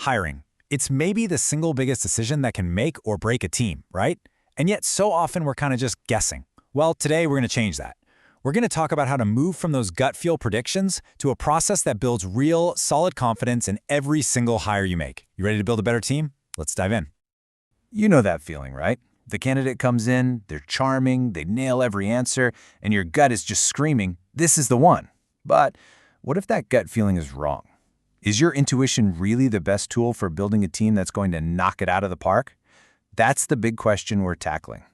Hiring. It's maybe the single biggest decision that can make or break a team, right? And yet so often we're kind of just guessing. Well, today we're going to change that. We're going to talk about how to move from those gut feel predictions to a process that builds real, solid confidence in every single hire you make. You ready to build a better team? Let's dive in. You know that feeling, right? The candidate comes in, they're charming, they nail every answer, and your gut is just screaming, this is the one. But what if that gut feeling is wrong? Is your intuition really the best tool for building a team that's going to knock it out of the park? That's the big question we're tackling.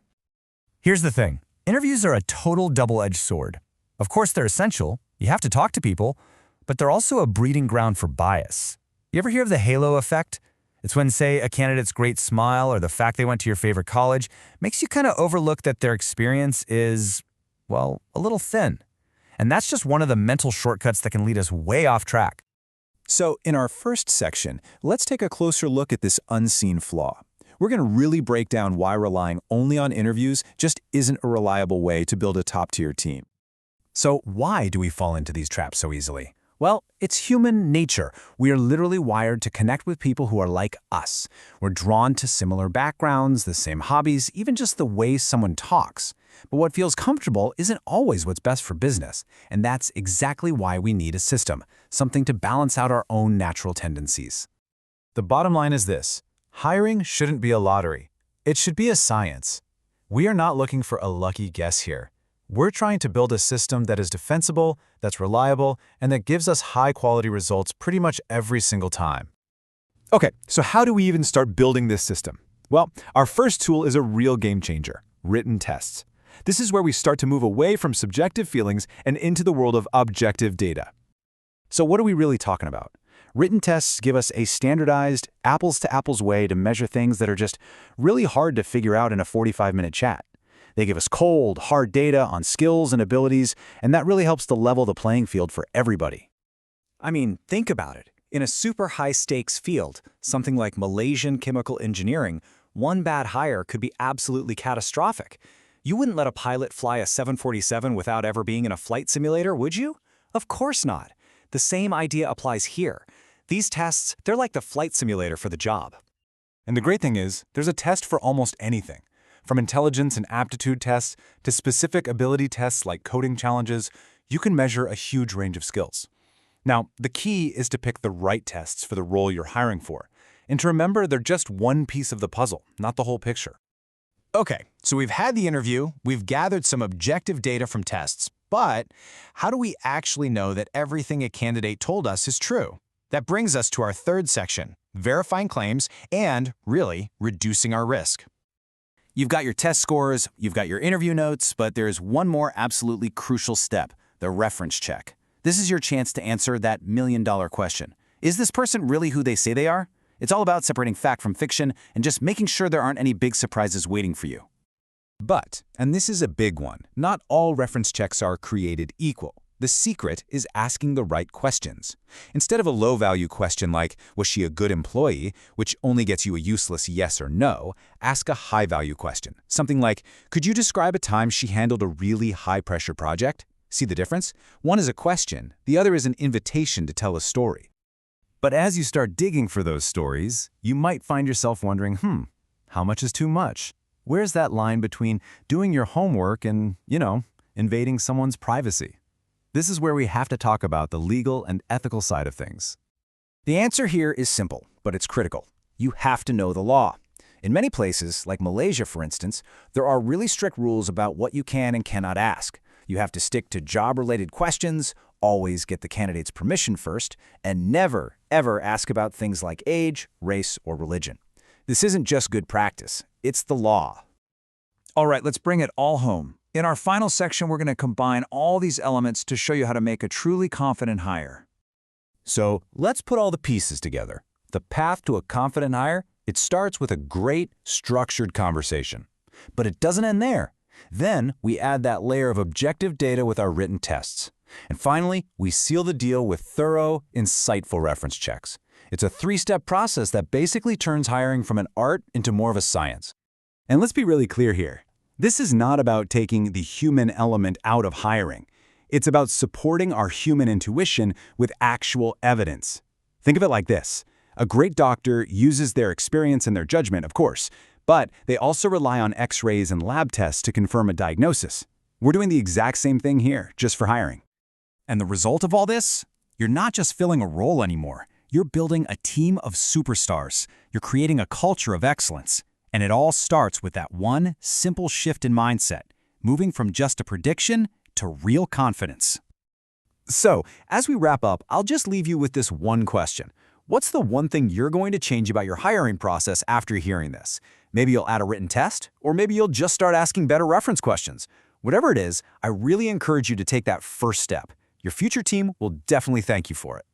Here's the thing. Interviews are a total double-edged sword. Of course, they're essential. You have to talk to people, but they're also a breeding ground for bias. You ever hear of the halo effect? It's when, say, a candidate's great smile or the fact they went to your favorite college makes you kind of overlook that their experience is, well, a little thin. And that's just one of the mental shortcuts that can lead us way off track. So in our first section, let's take a closer look at this unseen flaw. We're going to really break down why relying only on interviews just isn't a reliable way to build a top-tier team. So why do we fall into these traps so easily? Well, it's human nature. We are literally wired to connect with people who are like us. We're drawn to similar backgrounds, the same hobbies, even just the way someone talks. But what feels comfortable isn't always what's best for business, and that's exactly why we need a system, something to balance out our own natural tendencies. The bottom line is this: hiring shouldn't be a lottery. It should be a science. We are not looking for a lucky guess here. We're trying to build a system that is defensible, that's reliable, and that gives us high-quality results pretty much every single time. Okay, so how do we even start building this system? Well, our first tool is a real game changer: written tests. This is where we start to move away from subjective feelings and into the world of objective data. So what are we really talking about? Written tests give us a standardized, apples-to-apples way to measure things that are just really hard to figure out in a 45-minute chat. They give us cold, hard data on skills and abilities, and that really helps to level the playing field for everybody. I mean, think about it. In a super high-stakes field, something like Malaysian chemical engineering, one bad hire could be absolutely catastrophic. You wouldn't let a pilot fly a 747 without ever being in a flight simulator, would you? Of course not. The same idea applies here. These tests, they're like the flight simulator for the job. And the great thing is, there's a test for almost anything. From intelligence and aptitude tests to specific ability tests like coding challenges, you can measure a huge range of skills. Now, the key is to pick the right tests for the role you're hiring for, and to remember they're just one piece of the puzzle, not the whole picture. Okay, so we've had the interview, we've gathered some objective data from tests, but how do we actually know that everything a candidate told us is true? That brings us to our third section: verifying claims and, really, reducing our risk. You've got your test scores, you've got your interview notes, but there's one more absolutely crucial step: the reference check. This is your chance to answer that million-dollar question. Is this person really who they say they are? It's all about separating fact from fiction and just making sure there aren't any big surprises waiting for you. But, and this is a big one, not all reference checks are created equal. The secret is asking the right questions. Instead of a low-value question like, was she a good employee, which only gets you a useless yes or no, ask a high-value question. Something like, could you describe a time she handled a really high-pressure project? See the difference? One is a question, the other is an invitation to tell a story. But as you start digging for those stories, you might find yourself wondering, how much is too much? Where's that line between doing your homework and, invading someone's privacy? This is where we have to talk about the legal and ethical side of things. The answer here is simple, but it's critical. You have to know the law. In many places, like Malaysia for instance, there are really strict rules about what you can and cannot ask. You have to stick to job-related questions, always get the candidate's permission first, and never, ever ask about things like age, race, or religion. This isn't just good practice, it's the law. All right, let's bring it all home. In our final section, we're going to combine all these elements to show you how to make a truly confident hire. So let's put all the pieces together. The path to a confident hire, it starts with a great, structured conversation. But it doesn't end there. Then we add that layer of objective data with our written tests. And finally, we seal the deal with thorough, insightful reference checks. It's a three-step process that basically turns hiring from an art into more of a science. And let's be really clear here. This is not about taking the human element out of hiring. It's about supporting our human intuition with actual evidence. Think of it like this. A great doctor uses their experience and their judgment, of course, but they also rely on X-rays and lab tests to confirm a diagnosis. We're doing the exact same thing here, just for hiring. And the result of all this? You're not just filling a role anymore. You're building a team of superstars. You're creating a culture of excellence. And it all starts with that one simple shift in mindset, moving from just a prediction to real confidence. So, as we wrap up, I'll just leave you with this one question. What's the one thing you're going to change about your hiring process after hearing this? Maybe you'll add a written test, or maybe you'll just start asking better reference questions. Whatever it is, I really encourage you to take that first step. Your future team will definitely thank you for it.